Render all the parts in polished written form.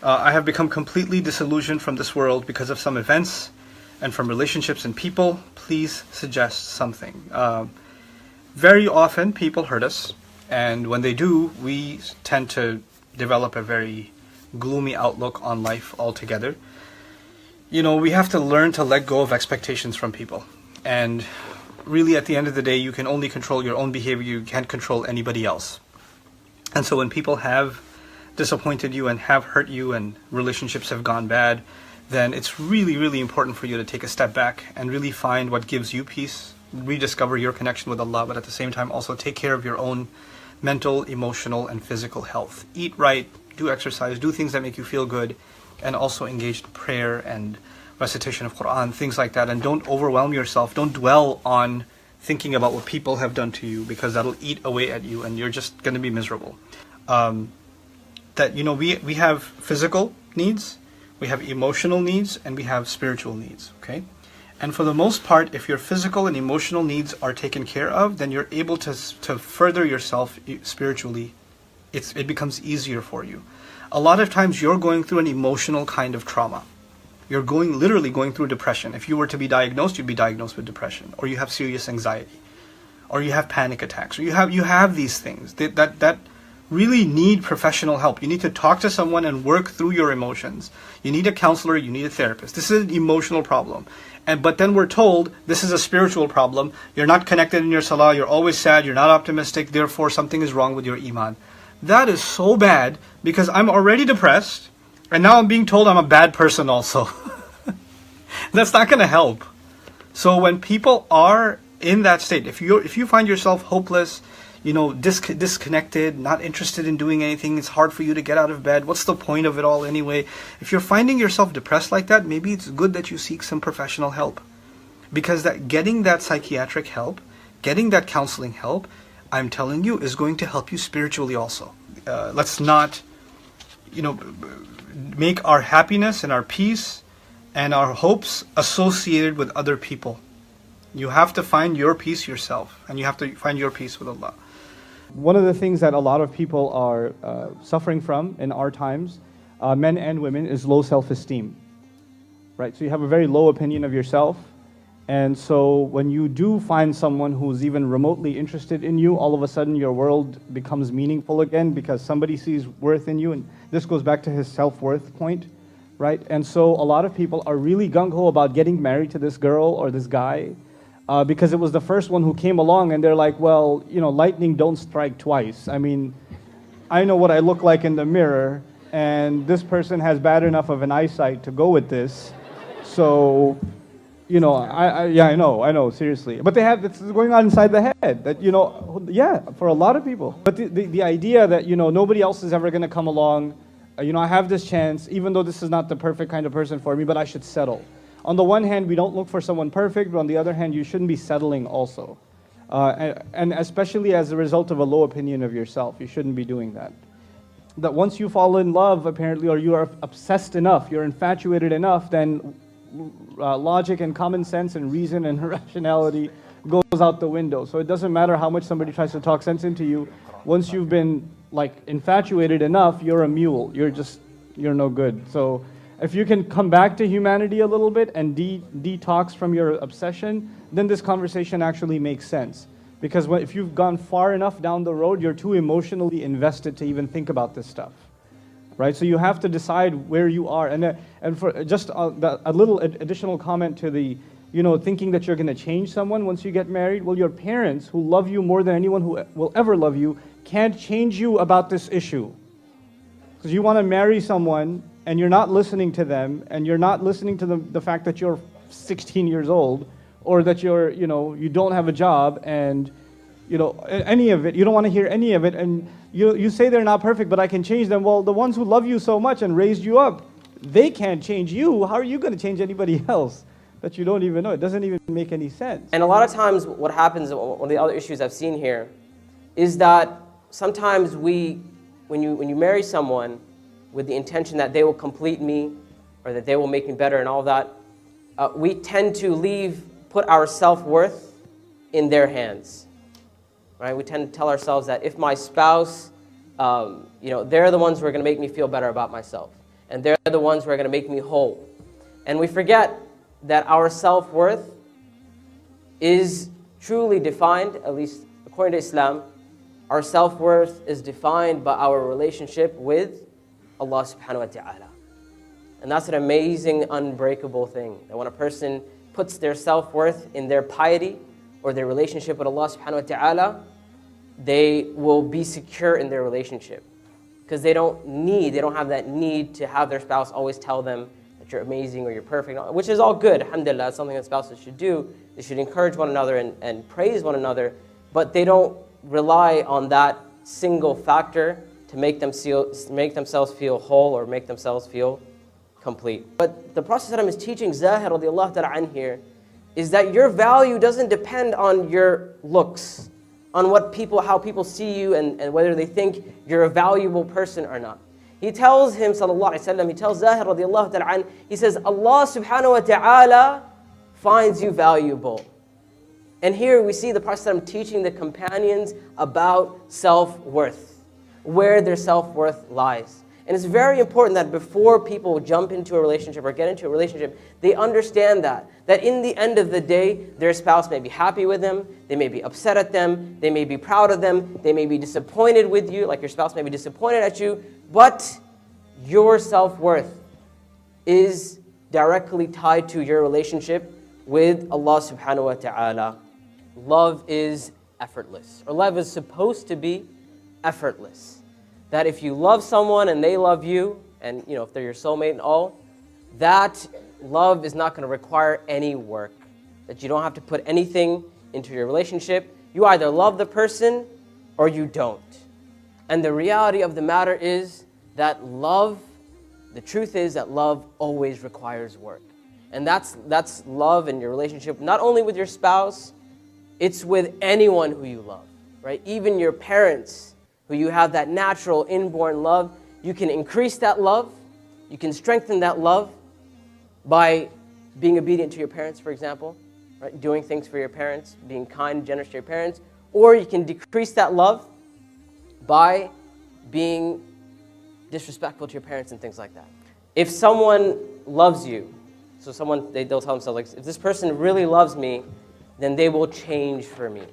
I have become completely disillusioned from this world because of some events and from relationships and people. Please suggest something. Very often people hurt us, and when they do, we tend to develop a very gloomy outlook on life altogether. You know, we have to learn to let go of expectations from people. And really, at the end of the day, you can only control your own behavior. You can't control anybody else. And so when people have disappointed you and have hurt you and relationships have gone bad, then it's really, really important for you to take a step back and really find what gives you peace, rediscover your connection with Allah, but at the same time also take care of your own mental, emotional, and physical health. Eat right, do exercise, do things that make you feel good, and also engage in prayer and recitation of Quran, things like that. And don't overwhelm yourself. Don't dwell on thinking about what people have done to you, because that'll eat away at you and you're just going to be miserable. We have physical needs, we have emotional needs, and we have spiritual needs, okay? And for the most part, if your physical and emotional needs are taken care of, then you're able to further yourself spiritually. It becomes easier for you. A lot of times you're going through an emotional kind of trauma. You're literally going through depression. If you were to be diagnosed, you'd be diagnosed with depression, or you have serious anxiety, or you have panic attacks, or you have these things that really need professional help. You need to talk to someone and work through your emotions. You need a counselor, you need a therapist. This is an emotional problem. But then we're told this is a spiritual problem. You're not connected in your salah, you're always sad, you're not optimistic, therefore something is wrong with your iman. That is so bad, because I'm already depressed, and now I'm being told I'm a bad person also. That's not going to help. So when people are in that state, if you find yourself hopeless, disconnected, not interested in doing anything, it's hard for you to get out of bed, what's the point of it all anyway? If you're finding yourself depressed like that, maybe it's good that you seek some professional help. Because getting that psychiatric help, getting that counseling help, I'm telling you, is going to help you spiritually also. Let's not, make our happiness and our peace and our hopes associated with other people. You have to find your peace yourself, and you have to find your peace with Allah. One of the things that a lot of people are suffering from in our times, men and women, is low self-esteem. Right? So you have a very low opinion of yourself. And so when you do find someone who's even remotely interested in you, all of a sudden your world becomes meaningful again, because somebody sees worth in you. And this goes back to his self-worth point, right? And so a lot of people are really gung-ho about getting married to this girl or this guy, because it was the first one who came along, and they're like, well, lightning don't strike twice. I mean, I know what I look like in the mirror, and this person has bad enough of an eyesight to go with this. So, I know, seriously. But this is going on inside the head, that, for a lot of people. But the idea that, nobody else is ever going to come along, I have this chance, even though this is not the perfect kind of person for me, but I should settle. On the one hand, we don't look for someone perfect, but on the other hand, you shouldn't be settling also. And especially as a result of a low opinion of yourself, you shouldn't be doing that. That once you fall in love, apparently, or you are obsessed enough, you're infatuated enough, then logic and common sense and reason and rationality goes out the window. So it doesn't matter how much somebody tries to talk sense into you. Once you've been infatuated enough, you're a mule. You're no good. So if you can come back to humanity a little bit and detox from your obsession, then this conversation actually makes sense. Because if you've gone far enough down the road, you're too emotionally invested to even think about this stuff. Right? So you have to decide where you are. And for just a little additional comment to the, thinking that you're going to change someone once you get married. Well, your parents, who love you more than anyone who will ever love you, can't change you about this issue. Because you want to marry someone, and you're not listening to them, and you're not listening to the fact that you're 16 years old, or that you don't have a job, and any of it. You don't want to hear any of it, and you say they're not perfect, but I can change them. Well, the ones who love you so much and raised you up, they can't change you. How are you going to change anybody else that you don't even know? It doesn't even make any sense. And a lot of times what happens, one of the other issues I've seen here, is that sometimes when you marry someone with the intention that they will complete me, or that they will make me better and all that, we tend to put our self-worth in their hands. Right? We tend to tell ourselves that if my spouse, they're the ones who are going to make me feel better about myself. and they're the ones who are going to make me whole. And we forget that our self-worth is truly defined, at least according to Islam, our self-worth is defined by our relationship with Allah subhanahu wa ta'ala. And that's an amazing, unbreakable thing. That when a person puts their self-worth in their piety or their relationship with Allah subhanahu wa ta'ala, they will be secure in their relationship. Because they don't have that need to have their spouse always tell them that you're amazing or you're perfect, which is all good, alhamdulillah. That's something that spouses should do. They should encourage one another and praise one another, but they don't rely on that single factor to make themselves feel whole or make themselves feel complete. But the Prophet ﷺ is teaching Zahir radiallahu ta'ala an here is that your value doesn't depend on your looks, on how people see you and whether they think you're a valuable person or not. He tells him, sallallahu alayhi wa sallam, he tells Zahir radiallahu ta'ala an, he says, Allah subhanahu wa ta'ala finds you valuable. And here we see the Prophet ﷺ teaching the companions about self-worth, where their self-worth lies. And it's very important that before people jump into a relationship or get into a relationship, they understand that in the end of the day, their spouse may be happy with them, they may be upset at them, they may be proud of them, they may be disappointed with you, like your spouse may be disappointed at you, but your self-worth is directly tied to your relationship with Allah subhanahu wa ta'ala. Love is effortless, or love is supposed to be effortless. That if you love someone and they love you, and if they're your soulmate and all, that love is not going to require any work. That you don't have to put anything into your relationship. You either love the person or you don't. And the reality of the matter is that the truth is that love always requires work. And that's love in your relationship, not only with your spouse, it's with anyone who you love, right? Even your parents, who you have that natural inborn love, you can increase that love, you can strengthen that love by being obedient to your parents, for example, right? Doing things for your parents, being kind, generous to your parents, or you can decrease that love by being disrespectful to your parents and things like that. If someone loves you, so they'll tell themselves, like, if this person really loves me, then they will change for me.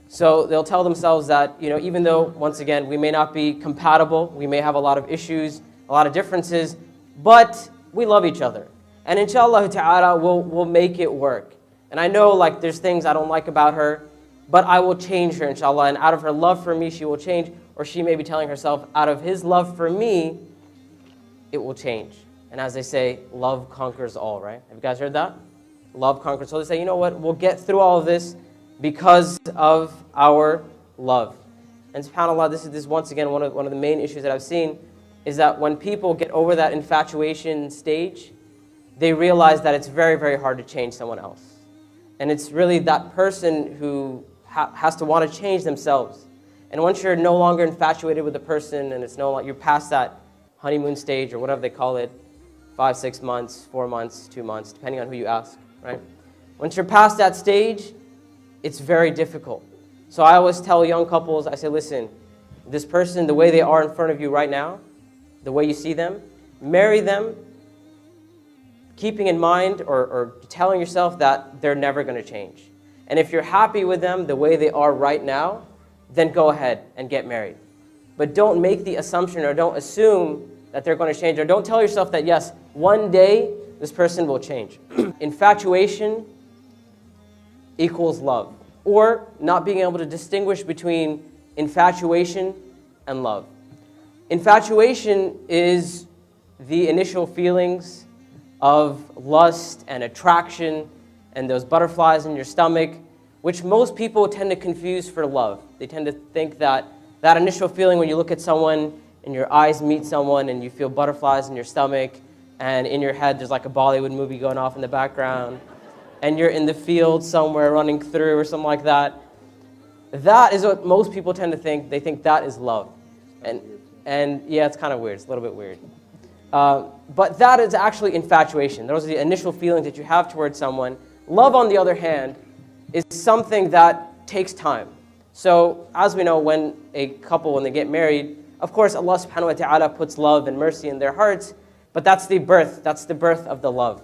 So they'll tell themselves that, even though, once again, we may not be compatible, we may have a lot of issues, a lot of differences, but we love each other. And inshallah ta'ala, we'll make it work. And I know, like, there's things I don't like about her, but I will change her, inshallah. And out of her love for me, she will change. Or she may be telling herself, out of his love for me, it will change. And as they say, love conquers all, right? Have you guys heard that? Love conquers. So they say, you know what, we'll get through all of this because of our love. And subhanAllah, this is once again one of the main issues that I've seen, is that when people get over that infatuation stage, they realize that it's very, very hard to change someone else. And it's really that person who has to want to change themselves. And once you're no longer infatuated with the person and you're past that honeymoon stage or whatever they call it, 5, 6 months, 4 months, 2 months, depending on who you ask, right? Once you're past that stage, it's very difficult. So I always tell young couples, I say, listen, this person, the way they are in front of you right now, the way you see them, marry them, keeping in mind or telling yourself that they're never going to change. And if you're happy with them the way they are right now, then go ahead and get married. But don't make the assumption or don't assume that they're going to change, or don't tell yourself that, yes, one day this person will change. Infatuation equals love, or not being able to distinguish between infatuation and love. Infatuation is the initial feelings of lust and attraction and those butterflies in your stomach, which most people tend to confuse for love. They tend to think that that initial feeling when you look at someone and your eyes meet someone and you feel butterflies in your stomach, and in your head there's like a Bollywood movie going off in the background, and you're in the field somewhere running through or something like that. That is what most people tend to think. They think that is love. And yeah, it's kind of weird. It's a little bit weird. But that is actually infatuation. Those are the initial feelings that you have towards someone. Love, on the other hand, is something that takes time. So as we know, when a couple, when they get married, Of course, Allah subhanahu wa ta'ala puts love and mercy in their hearts, but that's the birth of the love.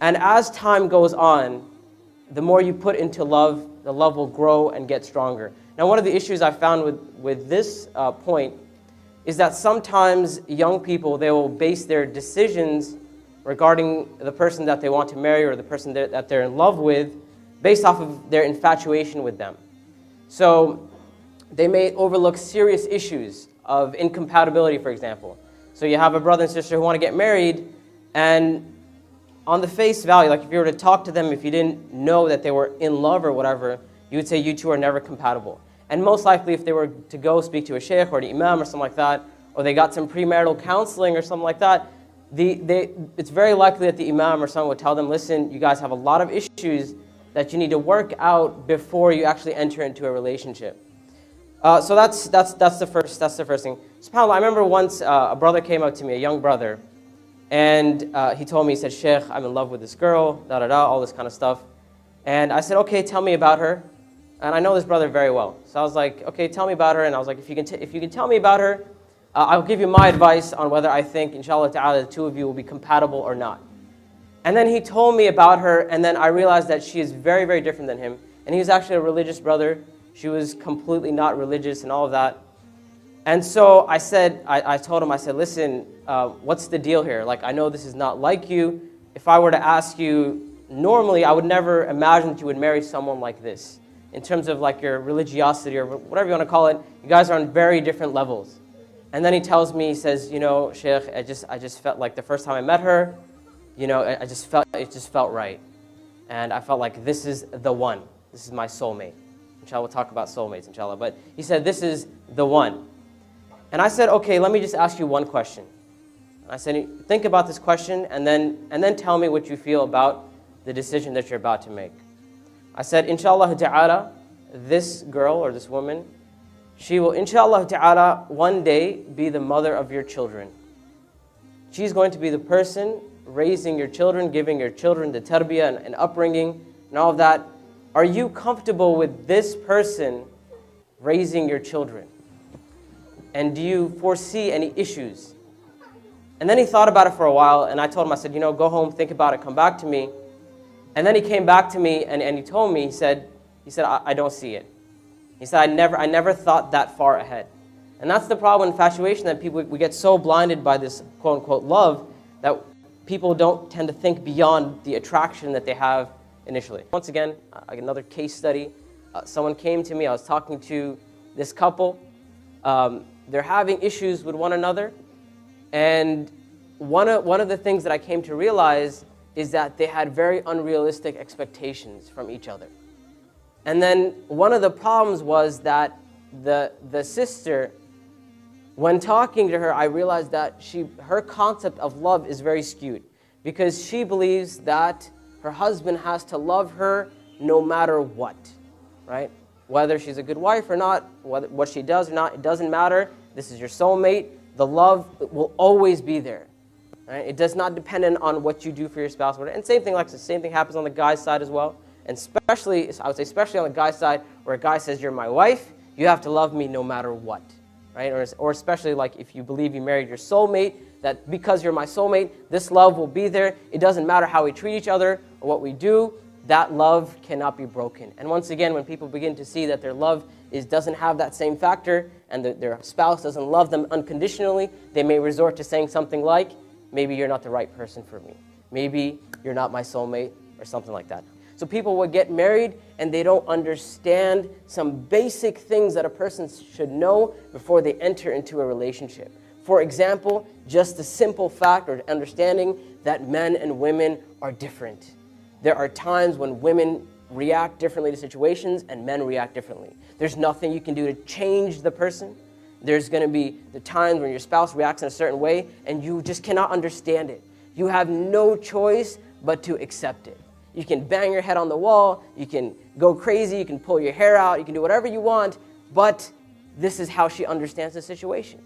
And as time goes on, the more you put into love, the love will grow and get stronger. Now, one of the issues I found with this point is that sometimes young people, they will base their decisions regarding the person that they want to marry or the person that they're in love with based off of their infatuation with them. So they may overlook serious issues of incompatibility, for example. So you have a brother and sister who want to get married, and on the face value, like if you were to talk to them, if you didn't know that they were in love or whatever, you would say you two are never compatible. And most likely if they were to go speak to a sheikh or an imam or something like that, or they got some premarital counseling or something like that, it's very likely that the imam or someone would tell them, listen, you guys have a lot of issues that you need to work out before you actually enter into a relationship. So that's the first thing. SubhanAllah, I remember once a brother came up to me, a young brother, and he told me, he said, Sheikh, I'm in love with this girl, all this kind of stuff. And I said, okay, tell me about her. And I know this brother very well. So I was like, okay, tell me about her. And I was like, if you can tell me about her, I'll give you my advice on whether I think, inshallah ta'ala, the two of you will be compatible or not. And then he told me about her, and then I realized that she is very, very different than him. And he was actually a religious brother. She was completely not religious and all of that. And so I said, I told him, I said, listen, what's the deal here? Like, I know this is not like you. If I were to ask you, normally I would never imagine that you would marry someone like this. In terms of like your religiosity or whatever you want to call it, you guys are on very different levels. And then he tells me, he says, you know, Sheikh, I just felt like the first time I met her, you know, it just felt right. And I felt like this is the one. This is my soulmate. Inshallah, we'll talk about soulmates, inshallah. But he said, this is the one. And I said, okay, let me just ask you one question. I said, think about this question and then tell me what you feel about the decision that you're about to make. I said, inshallah ta'ala, this girl or this woman, she will, inshallah ta'ala, one day be the mother of your children. She's going to be the person raising your children, giving your children the tarbiyah and upbringing and all of that. Are you comfortable with this person raising your children? And do you foresee any issues? And then he thought about it for a while, and I told him, I said, you know, go home, think about it, come back to me. And then he came back to me and he told me, he said, I don't see it. He said, I never thought that far ahead. And that's the problem with infatuation, that we get so blinded by this quote-unquote love that people don't tend to think beyond the attraction that they have initially. Once again, another case study. Someone came to me, I was talking to this couple. They're having issues with one another. And one of the things that I came to realize is that they had very unrealistic expectations from each other. And then one of the problems was that the sister, when talking to her, I realized that her concept of love is very skewed, because she believes that her husband has to love her no matter what, right? Whether she's a good wife or not, what she does or not, it doesn't matter. This is your soulmate. The love will always be there. Right? It does not depend on what you do for your spouse. And same thing happens on the guy's side as well. And especially, I would say especially on the guy's side, where a guy says, you're my wife, you have to love me no matter what. Right? Or especially like if you believe you married your soulmate, that because you're my soulmate, this love will be there. It doesn't matter how we treat each other or what we do, that love cannot be broken. And once again, when people begin to see that their love doesn't have that same factor, and their spouse doesn't love them unconditionally, they may resort to saying something like, maybe you're not the right person for me. Maybe you're not my soulmate, or something like that. So people will get married and they don't understand some basic things that a person should know before they enter into a relationship. For example, just the simple fact or understanding that men and women are different. There are times when women react differently to situations and men react differently. There's nothing you can do to change the person. There's going to be the times when your spouse reacts in a certain way and you just cannot understand it. You have no choice but to accept it. You can bang your head on the wall, you can go crazy, you can pull your hair out, you can do whatever you want, but this is how she understands the situation.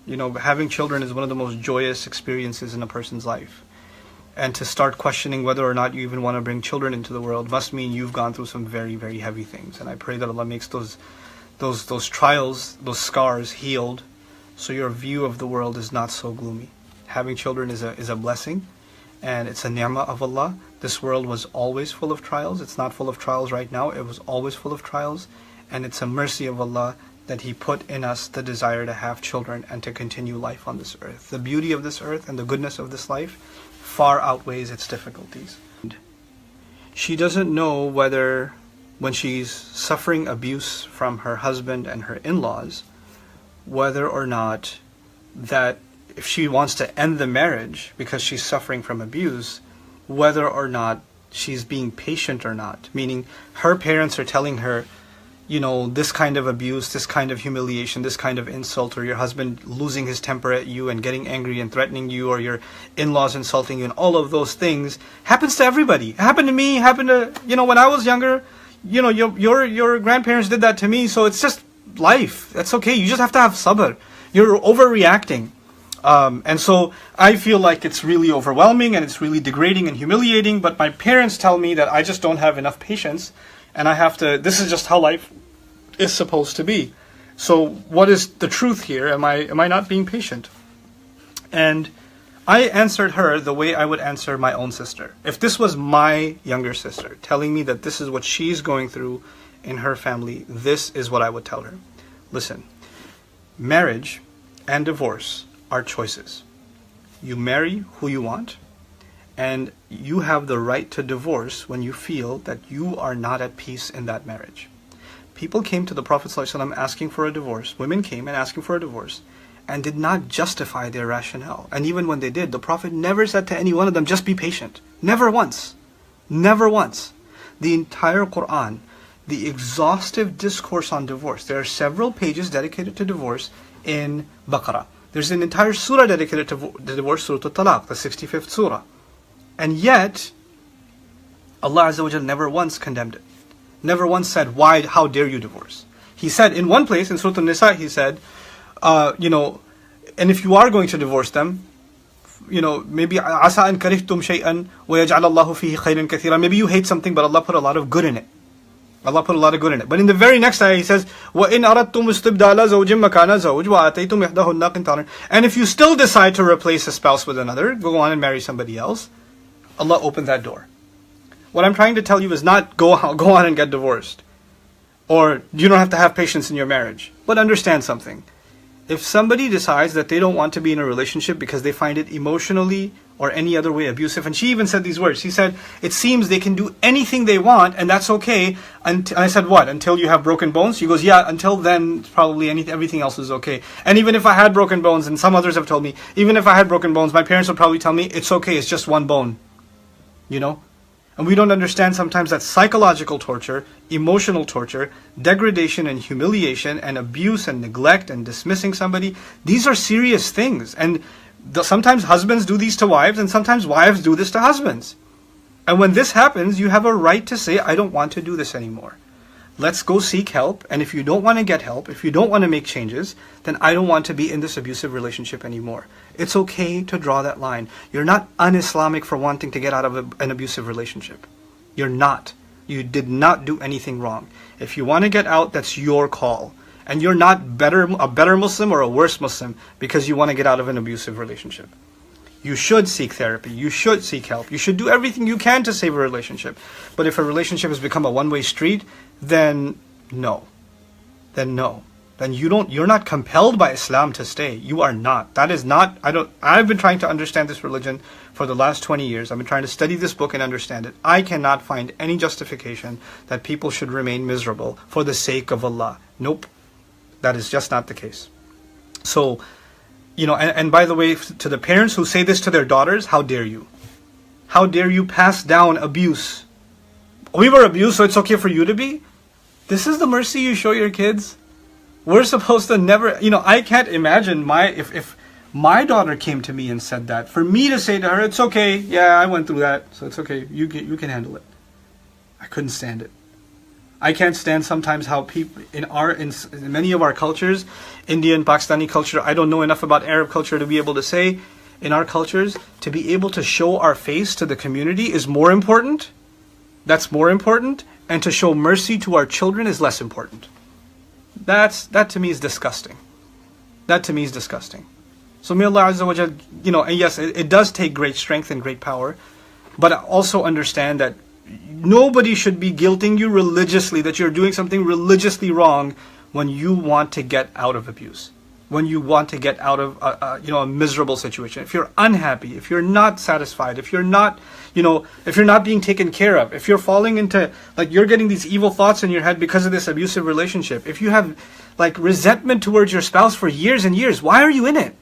You know, having children is one of the most joyous experiences in a person's life. And to start questioning whether or not you even want to bring children into the world must mean you've gone through some very, very heavy things. And I pray that Allah makes those trials, those scars healed, so your view of the world is not so gloomy. Having children is a blessing, and it's a ni'mah of Allah. This world was always full of trials. It's not full of trials right now. It was always full of trials, and it's a mercy of Allah that He put in us the desire to have children and to continue life on this earth. The beauty of this earth and the goodness of this life far outweighs its difficulties. She doesn't know whether, when she's suffering abuse from her husband and her in-laws, whether or not that if she wants to end the marriage because she's suffering from abuse, whether or not she's being patient or not. Meaning, her parents are telling her, you know, this kind of abuse, this kind of humiliation, this kind of insult, or your husband losing his temper at you and getting angry and threatening you, or your in-laws insulting you, and all of those things happens to everybody. It happened to me, happened to, you know, when I was younger, you know, your grandparents did that to me, so it's just life. That's okay. You just have to have sabr. You're overreacting. And so I feel like it's really overwhelming and it's really degrading and humiliating, but my parents tell me that I just don't have enough patience, and I have to, this is just how life is supposed to be. So what is the truth here? Am I not being patient? And I answered her the way I would answer my own sister. If this was my younger sister telling me that this is what she's going through in her family, this is what I would tell her. Listen, marriage and divorce are choices. You marry who you want, and you have the right to divorce when you feel that you are not at peace in that marriage. People came to the Prophet ﷺ asking for a divorce. Women came and asking for a divorce and did not justify their rationale. And even when they did, the Prophet never said to any one of them, just be patient. Never once. Never once. The entire Quran, the exhaustive discourse on divorce, there are several pages dedicated to divorce in Baqarah. There's an entire surah dedicated to the divorce, Surah Al-Talaq, the 65th surah. And yet, Allah Azza wa Jal never once condemned it. Never once said, why, how dare you divorce? He said, in one place, in Surah An-Nisa, He said, you know, and if you are going to divorce them, you know, maybe عَسَىٰ أَن كَرِهْتُمْ شَيْئًا وَيَجْعَلَ اللَّهُ فِيهِ خَيْرًا كَثِيرًا. Maybe you hate something, but Allah put a lot of good in it. Allah put a lot of good in it. But in the very next ayah He says, وَإِنْ أَرَدْتُمْ اسْتِبْدَالَ زَوْجٍ مَكَانَ زَوْجٍ وَآتَيْتُمْ إِحْدَاهُنَّ قِنْطَارًا. And if you still decide to replace a spouse with another, go on and marry somebody else, Allah opened that door. What I'm trying to tell you is not go on and get divorced. Or you don't have to have patience in your marriage. But understand something. If somebody decides that they don't want to be in a relationship because they find it emotionally or any other way abusive, and she even said these words. She said, it seems they can do anything they want and that's okay. And I said, what? Until you have broken bones? She goes, yeah, until then probably everything else is okay. And even if I had broken bones, and some others have told me, even if I had broken bones, my parents would probably tell me, it's okay, it's just one bone. You know? And we don't understand sometimes that psychological torture, emotional torture, degradation and humiliation and abuse and neglect and dismissing somebody, these are serious things. And sometimes husbands do these to wives, and sometimes wives do this to husbands. And when this happens, you have a right to say, I don't want to do this anymore. Let's go seek help. And if you don't want to get help, if you don't want to make changes, then I don't want to be in this abusive relationship anymore. It's okay to draw that line. You're not un-Islamic for wanting to get out of an abusive relationship. You're not. You did not do anything wrong. If you want to get out, that's your call. And you're not a better Muslim or a worse Muslim because you want to get out of an abusive relationship. You should seek therapy. You should seek help. You should do everything you can to save a relationship. But if a relationship has become a one-way street, then no. Then no. Then you're not compelled by Islam to stay. You are not. That is not, I've been trying to understand this religion for the last 20 years. I've been trying to study this book and understand it. I cannot find any justification that people should remain miserable for the sake of Allah. Nope. That is just not the case. So, you know, and by the way, to the parents who say this to their daughters, how dare you? How dare you pass down abuse? We were abused, so it's okay for you to be? This is the mercy you show your kids? We're supposed to never, you know, I can't imagine if my daughter came to me and said that, for me to say to her, it's okay, yeah, I went through that, so it's okay, you can handle it. I couldn't stand it. I can't stand sometimes how people in many of our cultures, Indian, Pakistani culture, I don't know enough about Arab culture to be able to say, in our cultures, to be able to show our face to the community is more important. That's more important. And to show mercy to our children is less important. That to me is disgusting. That to me is disgusting. So may Allah Azza wa Jal, and yes, it does take great strength and great power, but also understand that nobody should be guilting you religiously that you're doing something religiously wrong when you want to get out of abuse, when you want to get out of a miserable situation. If you're unhappy, if you're not satisfied, if you're not being taken care of, if you're falling into, you're getting these evil thoughts in your head because of this abusive relationship, if you have resentment towards your spouse for years and years, why are you in it?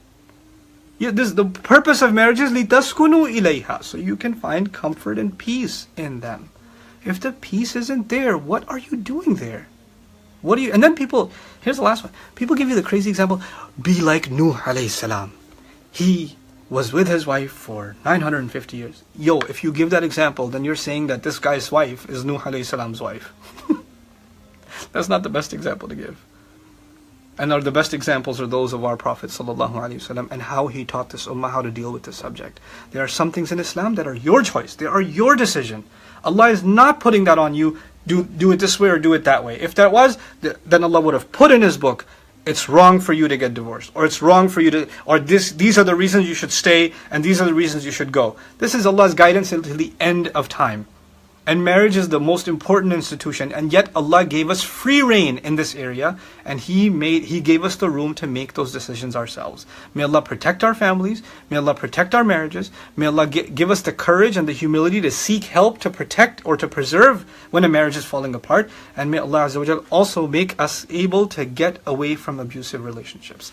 The purpose of marriage is لِتَسْكُنُوا إِلَيْهَا, so you can find comfort and peace in them. If the peace isn't there, what are you doing there? And then here's the last one. People give you the crazy example, be like Nuh alayhi salam. He was with his wife for 950 years. If you give that example, then you're saying that this guy's wife is Nuh alayhi salam's wife. That's not the best example to give. And the best examples are those of our Prophet ﷺ and how he taught this ummah how to deal with this subject. There are some things in Islam that are your choice. They are your decision. Allah is not putting that on you. Do it this way or do it that way. If that was, then Allah would have put in His book, it's wrong for you to get divorced, or it's wrong for you to, or these are the reasons you should stay, and these are the reasons you should go. This is Allah's guidance until the end of time. And marriage is the most important institution, and yet Allah gave us free reign in this area, and He gave us the room to make those decisions ourselves. May Allah protect our families, may Allah protect our marriages, may Allah give us the courage and the humility to seek help to protect or to preserve when a marriage is falling apart, and may Allah Azza wa Jal also make us able to get away from abusive relationships.